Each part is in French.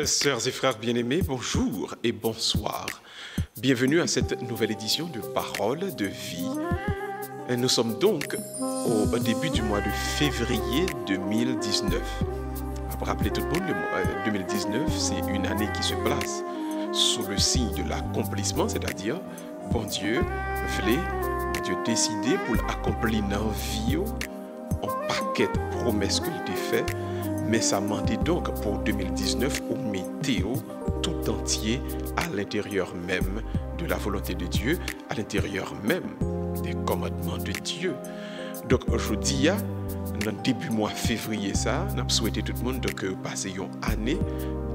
Sœurs et frères bien-aimés, bonjour et bonsoir. Bienvenue à cette nouvelle édition de Paroles de vie. Nous sommes donc au début du mois de février 2019. Pour rappeler tout le monde, 2019, c'est une année qui se place sous le signe de l'accomplissement, c'est-à-dire, bon Dieu voulait, bon Dieu décidé pour l'accomplir dans la vie, en paquet de promesses qu'il était fait. Mais ça demandait donc pour 2019 au météo tout entier à l'intérieur même de la volonté de Dieu, à l'intérieur même des commandements de Dieu. Donc aujourd'hui, dans le début mois février, ça, nous souhaitons tout le monde de passer une année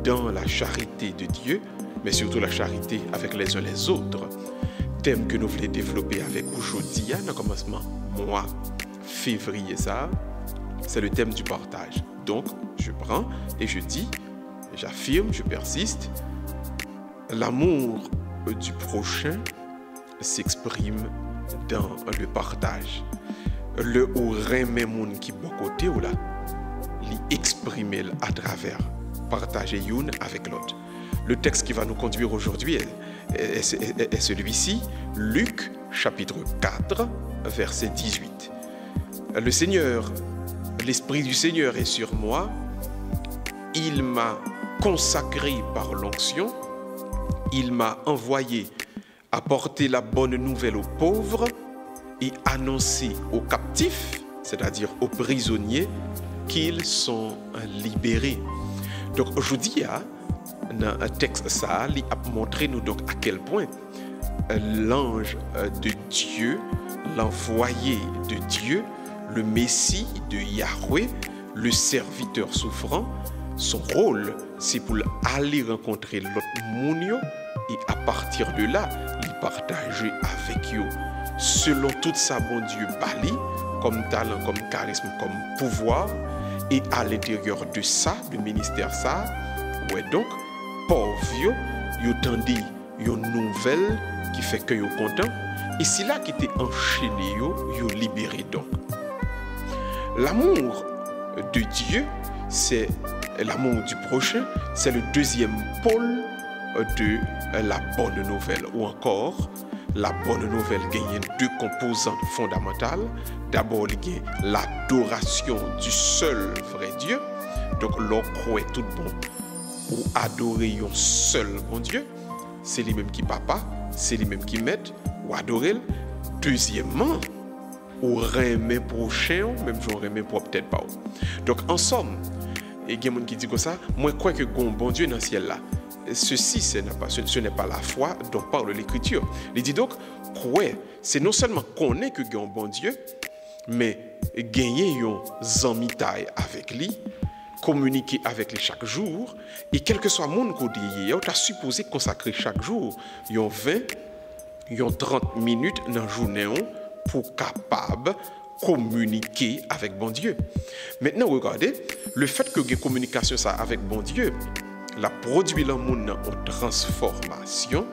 dans la charité de Dieu, mais surtout la charité avec les uns les autres. Thème que nous voulons développer avec aujourd'hui, dans le commencement mois février, ça, c'est le thème du partage. Donc, je prends et je dis, j'affirme, je persiste, l'amour du prochain s'exprime dans le partage. Le ou remet moun qui bon côté ou là, l'exprimer à travers partager une avec l'autre. Le texte qui va nous conduire aujourd'hui est celui-ci, Luc chapitre 4, verset 18. Le Seigneur, l'Esprit du Seigneur est sur moi, il m'a consacré par l'onction, il m'a envoyé apporter la bonne nouvelle aux pauvres et annoncer aux captifs, c'est-à-dire aux prisonniers, qu'ils sont libérés. Donc aujourd'hui, dans un texte, ça a montré nous donc à quel point l'ange de Dieu, l'envoyé de Dieu, le Messie de Yahweh, le serviteur souffrant, son rôle, c'est pour aller rencontrer l'autre monde et à partir de là, il partager avec eux selon tout ça, bon Dieu, bali, comme talent, comme charisme, comme pouvoir, et à l'intérieur de ça, du ministère ça, ouais donc, pauvre, yo tandi une nouvelle qui fait que yo content, et c'est là qui était enchaîné, yo libéré donc. L'amour de Dieu, c'est l'amour du prochain, c'est le deuxième pôle de la bonne nouvelle. Ou encore, la bonne nouvelle gagne deux composantes fondamentales. D'abord, il y a l'adoration du seul vrai Dieu. Donc, l'on croit tout bon ou adorer un seul bon Dieu. C'est lui-même qui papa, c'est lui-même qui met ou adorer. Deuxièmement, ou remet prochain, même si on remet pour peut-être pas. Donc, en somme, et il y a des gens qui disent comme ça, moi, je crois que bon Dieu dans le ciel là. Ceci, ce n'est pas la foi dont parle l'Écriture. Il dit donc, croire, c'est non seulement connaître que il y a un bon Dieu, mais gagner un amitié avec lui, communiquer avec lui chaque jour, et quel que soit le monde qu'on dit, tu as supposé consacrer chaque jour, il y a 20, 30 minutes dans la journée pour capable communiquer avec bon Dieu. Maintenant, regardez, le fait que une communication ça avec bon Dieu, la produit le monde en transformation,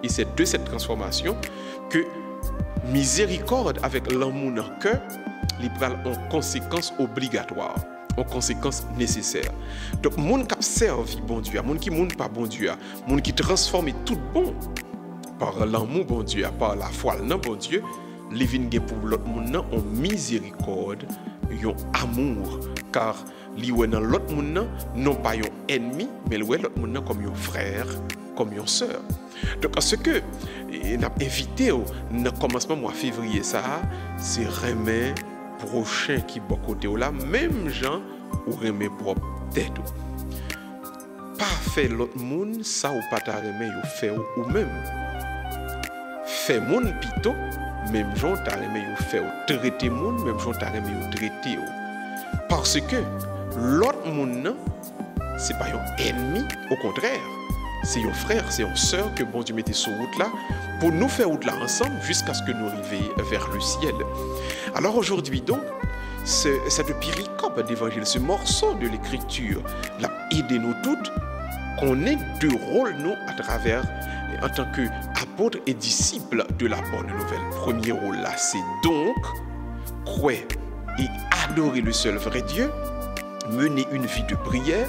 et c'est de cette transformation que miséricorde avec l'amour dans le cœur, il prend en conséquence obligatoire, en conséquence nécessaire. Donc, monde qui servi bon Dieu, monde qui monde pas bon Dieu, monde qui transforme tout bon par l'amour bon Dieu, par la foi dans bon Dieu, les vignes pour l'autre monde en miséricorde, yon amour, car li wè dans l'autre monde non pas yon ennemi, mais l'autre monde comme yon frère, comme yon sœur. Donc ce que n'a invité au commencement mois février ça, c'est remettre prochain qui bon côté là, même gens ou remettre propre tête. Pas faire l'autre monde ça ou pas ta remettre yo fait ou même. Fait monde pito même gens t'a remis ou fait ou traiter monde même gens t'a remis ou traiter parce que l'autre monde c'est pas un ennemi, au contraire c'est un frère, c'est une sœur que bon Dieu mettait sur route là pour nous faire route là ensemble jusqu'à ce que nous arrivions vers le ciel. Alors aujourd'hui donc cette péricope d'évangile, ce morceau de l'écriture l'a aidé nous toutes qu'on ait deux rôles nous à travers en tant qu'apôtres et disciples de la bonne nouvelle. Premier rôle là, c'est donc croire et adorer le seul vrai Dieu, mener une vie de prière,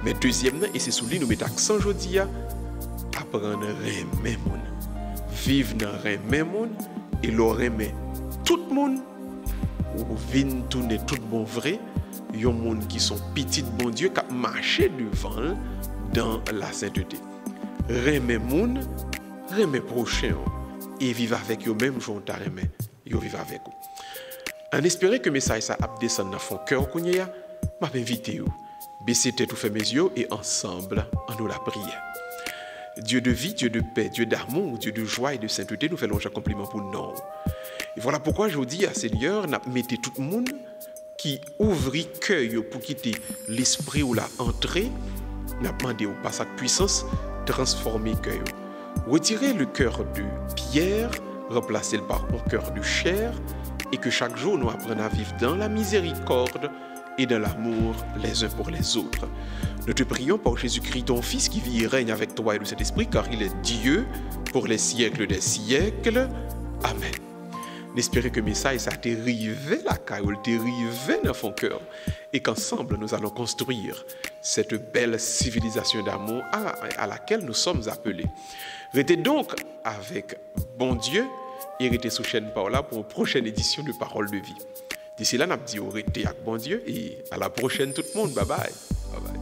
Mais deuxième, et c'est sous lui nous mettons accent aujourd'hui, apprendre à aimer moun. Vivre dans aimer moun et leur aimer tout le monde. Ou vin tourner tout bon vrai, yon moun qui sont petits bon Dieu qui marcher devant dans la sainteté. Aimer moun, aimer prochain et vivre avec eux même jour ta aimer, yo vivre avec eux. En espérant que le message ça a descendu dans son cœur kounya, m'a invité vous. Baissez tête ou fermez mes yeux et ensemble, en nous la prière. Dieu de vie, Dieu de paix, Dieu d'amour, Dieu de joie et de sainteté, nous faisons un compliment pour nous. Et voilà pourquoi je vous dis à Seigneur, mettez tout le monde qui ouvre cœur pour quitter l'esprit ou la entrée, n'a demandé au passage de puissance, transformer cœur. Retirez le cœur de pierre, remplacez-le par un cœur de chair, et que chaque jour nous apprenons à vivre dans la miséricorde et dans l'amour les uns pour les autres. Nous te prions par Jésus-Christ, ton Fils, qui vit et règne avec toi et de cet esprit, car il est Dieu pour les siècles des siècles. Amen. N'espérez que le message ça t'est rivé la caille, t'est rivé dans ton cœur, et qu'ensemble nous allons construire cette belle civilisation d'amour à laquelle nous sommes appelés. Restez donc avec bon Dieu et restez sous chaîne Paola pour une prochaine édition de Parole de vie. D'ici là, nous avons dit restez avec bon Dieu et à la prochaine tout le monde. Bye bye. Bye bye.